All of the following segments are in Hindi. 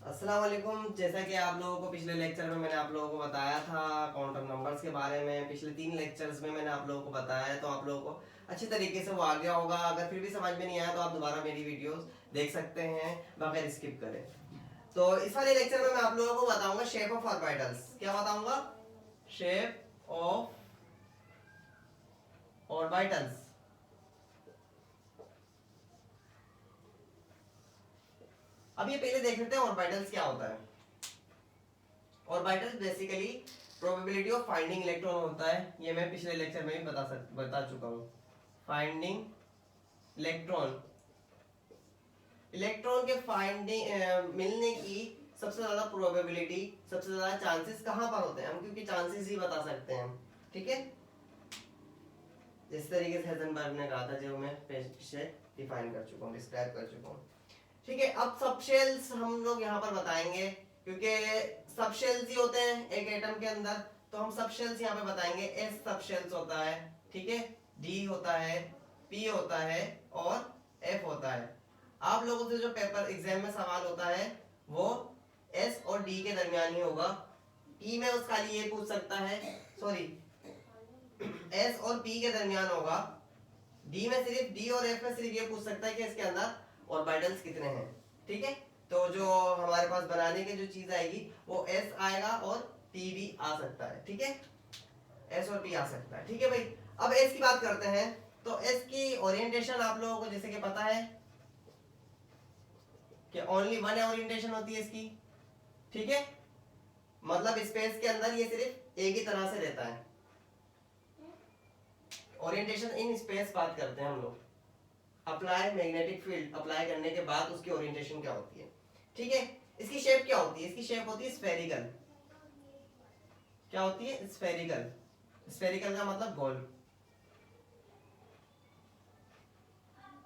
अस्सलाम वालेकुम। जैसा कि आप लोगों को पिछले लेक्चर में मैंने आप लोगों को बताया था काउंटर नंबर्स के बारे में, पिछले 3 लेक्चर्स में मैंने आप लोगों को बताया है, तो आप लोगों को अच्छी तरीके से वो आ गया होगा। अगर फिर भी समझ में नहीं आया तो आप दोबारा मेरी वीडियोस देख सकते हैं बगैर स्किप करें। तो इस वाले लेक्चर में मैं आप लोगों को बताऊंगा शेप ऑफ ऑर्बिटल्स। क्या बताऊंगा? Shape of orbitals. अब ये पहले देख लेते हैं ऑर्बिटल्स क्या होता है। Orbitals basically probability of finding electron होता है। ये मैं पिछले लेक्चर में भी बता चुका हूँ। फाइंडिंग इलेक्ट्रॉन, इलेक्ट्रॉन के फाइंडिंग मिलने की सबसे ज्यादा प्रोबेबिलिटी, सबसे ज्यादा चांसेस कहाँ पर होते हैं हम, क्योंकि चांसेस ही बता सकते हैं। ठीक है, जिस तरीके से हेजनबर्ग ने कहा था, जो मैं पीछे डिफाइन कर चुका हूँ, डिस्क्राइब कर चुका हूँ। ठीक है, अब सबशेल्स हम लोग यहाँ पर बताएंगे, क्योंकि सबशेल्स ही होते हैं एक एटम के अंदर, तो हम सबशेल्स यहाँ पे बताएंगे। एस सबशेल्स होता है, ठीक है, डी होता है, पी होता है और एफ होता है। आप लोगों से जो पेपर एग्जाम में सवाल होता है वो एस और डी के दरमियान ही होगा। पी में उसका ये पूछ सकता है, सॉरी, एस और पी के दरमियान होगा। डी में सिर्फ, डी और एफ में सिर्फ ये पूछ सकता है कि इसके अंदर ऑर्बिटल्स कितने हैं। ठीक है, तो जो हमारे पास बनाने की जो चीज आएगी वो एस आएगा और पी भी आ सकता है। ठीक है, एस और पी आ सकता है। ठीक है भाई, अब एस की बात करते हैं। तो एस की ओरिएंटेशन आप लोगों को जैसे कि पता है कि ओनली वन ओरिएंटेशन होती है इसकी। ठीक है, मतलब स्पेस के अंदर ये सिर्फ एक ही तरह से रहता है। ओरिएंटेशन इन स्पेस बात करते हैं हम लोग। अप्लाई मैग्नेटिक फील्ड अप्लाई करने के बाद उसकी ओरिएंटेशन क्या होती है। ठीक है, इसकी शेप क्या होती है? इसकी शेप होती है स्फेरिकल। क्या होती है? स्फेरिकल। स्फेरिकल का मतलब गोल।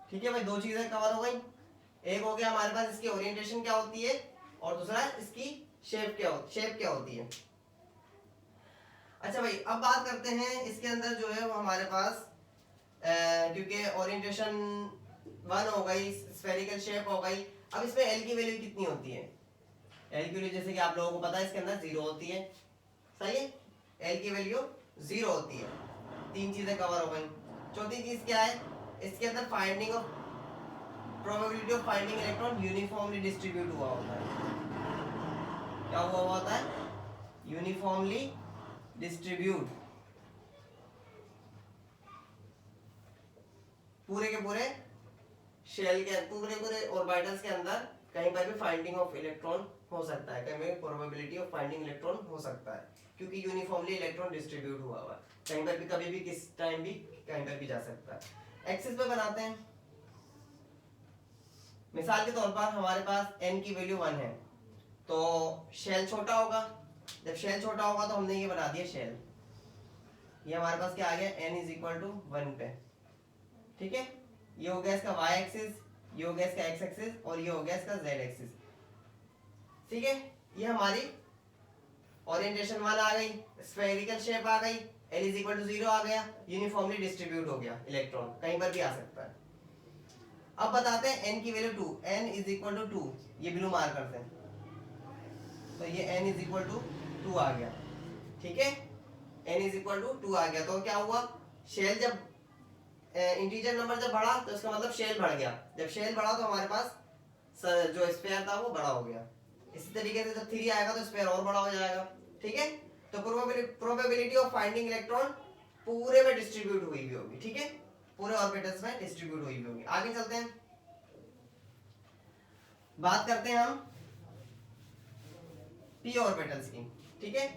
ठीक है भाई, दो चीजें कवर हो गई। एक हो गया हमारे पास इसकी ओरिएंटेशन क्या होती है, और दूसरा इसकी शेप क्या होती है। अच्छा भाई, अब बात करते हैं इसके अंदर जो है वो हमारे पास क्योंकि ओरिएंटेशन वन हो गई, स्फेरिकल शेप हो गई, अब इसमें एल की वैल्यू कितनी होती है? एल की वैल्यू जैसे कि आप लोगों को पता है इसके अंदर जीरो होती है। सही है, एल की वैल्यू जीरो होती है। तीन चीजें कवर हो गई। चौथी चीज क्या है? इसके अंदर finding of probability of finding electron uniformly distribute हुआ होता है। क्या हुआ होता है? यूनिफॉर्मली डिस्ट्रीब्यूट, पूरे के पूरे शेल के पूरे ऑर्बिटल्स के अंदर कहीं पर भी फाइंडिंग ऑफ इलेक्ट्रॉन हो सकता है, कहीं पर प्रोबेबिलिटी ऑफ फाइंडिंग इलेक्ट्रॉन हो सकता है, क्योंकि यूनिफॉर्मली इलेक्ट्रॉन डिस्ट्रीब्यूट हुआ हुआ है। कहीं पर भी, कभी भी, किस टाइम भी, कहीं पर भी जा सकता है। एक्सिस पे बनाते हैं। मिसाल के तौर पर हमारे पास n की वैल्यू 1 है, तो शेल छोटा होगा। जब शेल छोटा होगा तो हमने ये बना दिया शेल। ये हमारे पास क्या आ गया? n इज इक्वल टू 1 पे। ठीक है, ये हो गया इसका y एक्सिस, ये हो गया इसका x एक्सिस और ये हो गया इसका z एक्सिस। ठीक है, ये हमारी ओरिएंटेशन वाला आ गई, स्फेरिकल शेप आ गई, l इज इक्वल टू 0 आ गया, यूनिफॉर्मली डिस्ट्रीब्यूट हो गया इलेक्ट्रॉन, कहीं पर भी आ सकता है। अब बताते हैं n की value 2, n is equal to 2, ये ब्लू मार्क करते हैं, तो ये n इज इक्वल टू 2 आ गया। ठीक है, n इज इक्वल टू 2 आ गया, तो क्या हुआ? शेल जब इंटीजर नंबर जब बढ़ा तो इसका मतलब शेल बढ़ गया। जब शेल बढ़ा तो हमारे पास जो स्फेयर था वो बड़ा हो गया। इसी तरीके से जब 3 आएगा तो स्फेयर और बड़ा हो जाएगा। ठीक है, तो प्रोबेबिलिटी ऑफ फाइंडिंग इलेक्ट्रॉन पूरे में डिस्ट्रीब्यूट हुई भी होगी। ठीक है, पूरे ऑर्बिटल्स में डिस्ट्रीब्यूट हुई भी होगी। आगे चलते हैं, बात करते हैं हम पी ऑर्बिटल्स की। ठीक है,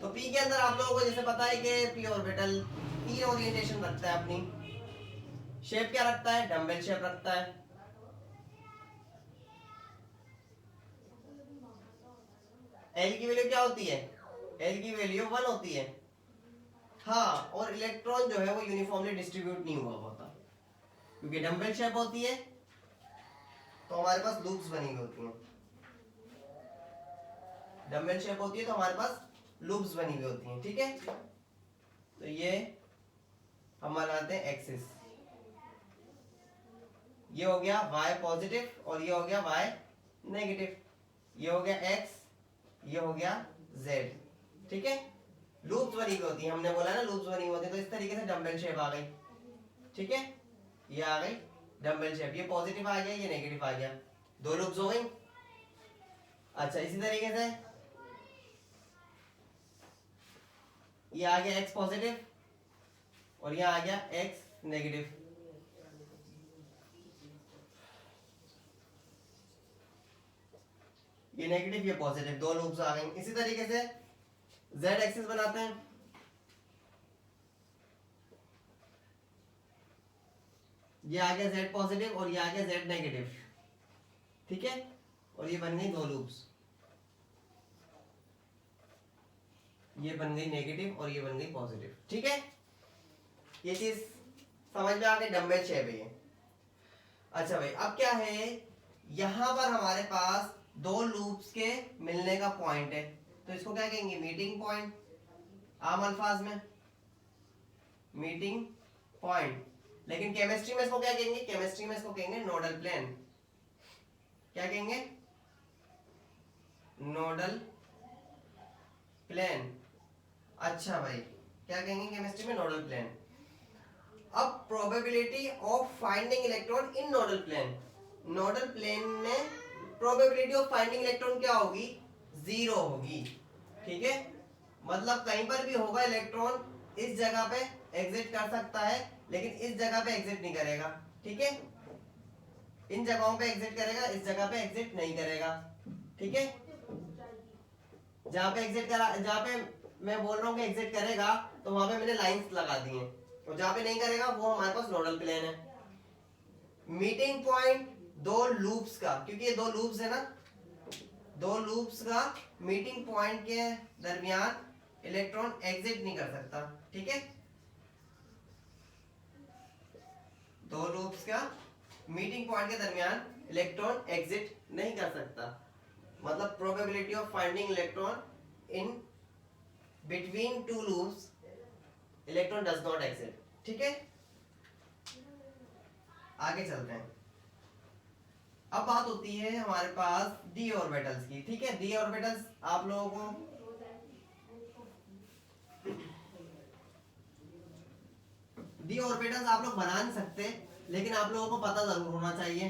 तो पी के अंदर आप लोगों को जैसे पता है कि पी ऑर्बिटल 3 ओरिएंटेशन रखता है अपनी। शेप क्या रखता है? डम्बल शेप रखता है। एल की वैल्यू क्या होती है? एल की वैल्यू 1 होती है। हाँ, और इलेक्ट्रॉन जो है वो यूनिफॉर्मली डिस्ट्रीब्यूट नहीं हुआ होता, क्योंकि डम्बल शेप होती है तो हमारे पास लूप्स बनी हुई होती हैं। डम्बल शेप होती है तो हमारे पास लूप्स बनी हुई होती हैं। ठीक है, तो ये हम बनाते हैं एक्सिस। ये हो गया y पॉजिटिव और ये हो गया y नेगेटिव। ये हो गया x, ये हो गया z, ठीक है। लूप्स बनी हुई होती है, हमने बोला ना लूप्स बनी हुई होती है, तो इस तरीके से डम्बल शेप आ गई, ठीक है। ये आ गई डम्बल शेप, ये पॉजिटिव आ गया, ये नेगेटिव आ गया, दो लूप्स हो गई। अच्छा इसी तरीके से ये आ गया x पॉजिटिव और ये आ गया x नेगेटिव, ये नेगेटिव ये पॉजिटिव, दो लूप्स आ गई। इसी तरीके से z एक्सिस बनाते हैं, ये आ गया z पॉजिटिव और ये आ गया z नेगेटिव, ठीक है। और ये बन गई दो लूप्स, ये बन गई नेगेटिव और ये बन गई पॉजिटिव, ठीक है। ये चीज समझ में आ गई, डम्बल शेप है ये। अच्छा भाई अब क्या है, यहां पर हमारे पास दो लूप्स के मिलने का पॉइंट है, तो इसको क्या कहेंगे, मीटिंग पॉइंट, आम अल्फाज में मीटिंग पॉइंट। लेकिन केमिस्ट्री में इसको क्या कहेंगे, केमिस्ट्री में इसको कहेंगे नोडल प्लेन। क्या कहेंगे, नोडल प्लेन। अच्छा भाई क्या कहेंगे केमिस्ट्री में, नोडल प्लेन। अब probability of finding electron in nodal plane, nodal plane में प्रोबेबिलिटी ऑफ फाइंडिंग इलेक्ट्रॉन क्या होगी, 0 होगी, ठीक है। मतलब कहीं पर भी होगा इलेक्ट्रॉन इस जगह पे एग्जिट कर सकता है लेकिन इस जगह पे एग्जिट नहीं करेगा, ठीक है। इन जगहों पे एग्जिट करेगा, इस जगह पे एग्जिट नहीं करेगा, ठीक है। जहां पे एग्जिट करा, जहां पे मैं बोल रहा हूं कि एग्जिट करेगा तो वहां पे मैंने लाइंस लगा दी हैं, और जहां पे नहीं करेगा वो हमारे पास नोडल प्लेन है। मीटिंग पॉइंट दो लूप्स का, क्योंकि ये दो लूप्स है ना, दो लूप्स का मीटिंग पॉइंट के दरमियान इलेक्ट्रॉन एग्जिट नहीं कर सकता, ठीक है। दो लूप्स का मीटिंग पॉइंट के दरमियान इलेक्ट्रॉन एग्जिट नहीं कर सकता, मतलब probability of finding electron in between two loops electron does not exit, ठीक है। आगे चलते हैं। अब बात होती है हमारे पास डी ऑर्बिटल्स की, ठीक है। डी ऑर्बिटल्स आप लोगों को डी ऑर्बिटल्स आप लोग बना नहीं सकते, लेकिन आप लोगों को पता जरूर होना चाहिए।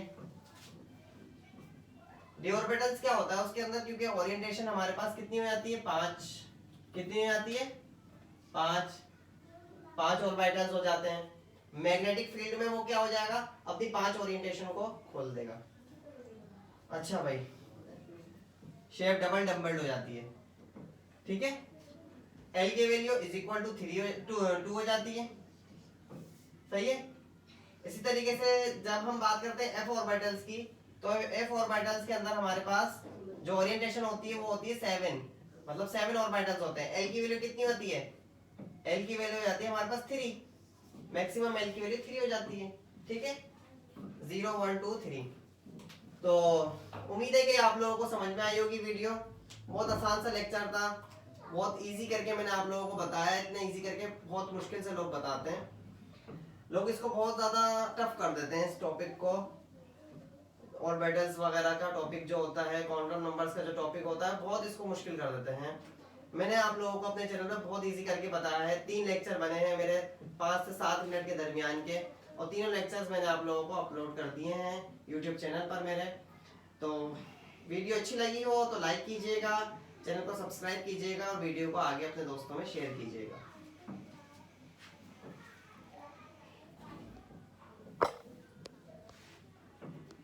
डी ऑर्बिटल्स क्या होता है उसके अंदर, क्योंकि ओरिएंटेशन हमारे पास कितनी हो जाती है, 5, कितनी हो जाती है, 5 ऑर्बिटल्स हो जाते हैं। मैग्नेटिक फील्ड में वो क्या हो जाएगा, अपनी 5 ओरिएंटेशन को खोल देगा। अच्छा भाई शेप डबल डम्बल्ड हो जाती है, ठीक है। एल की वैल्यू इज इक्वल टू 2 हो जाती है, सही है। इसी तरीके से जब हम बात करते हैं एफ ऑर्बिटल्स की, तो एफ ऑर्बिटल्स के अंदर हमारे पास जो ओरिएंटेशन होती है वो होती है 7, मतलब 7 ऑर्बिटल्स होते हैं। एल की वैल्यू कितनी होती है, एल की वैल्यू हो जाती है हमारे पास 3, मैक्सिमम एल की वैल्यू 3 हो जाती है, ठीक है। 0 1 2 3। तो उम्मीद है कि आप लोगों को समझ में आई होगी वीडियो। बहुत आसान सा लेक्चर था, बहुत इजी करके मैंने आप लोगों को बताया। इतने इजी करके बहुत मुश्किल से लोग बताते हैं, लोग इसको बहुत ज़्यादा टफ कर देते हैं इस टॉपिक को। ऑर्बिटल्स वगैरह का टॉपिक जो होता है, क्वांटम नंबर्स का जो टॉपिक होता है, बहुत इसको मुश्किल कर देते हैं। मैंने आप लोगों को अपने चैनल पे बहुत इजी करके बताया है। 3 लेक्चर बने हैं मेरे 5 से 7 मिनट के दरमियान के, और तीनों लेक्चर्स मैंने आप लोगों को अपलोड कर दिए हैं यूट्यूब चैनल पर मेरे। तो वीडियो अच्छी लगी हो तो लाइक कीजिएगा, चैनल को सब्सक्राइब कीजिएगा और वीडियो को आगे अपने दोस्तों में शेयर कीजिएगा।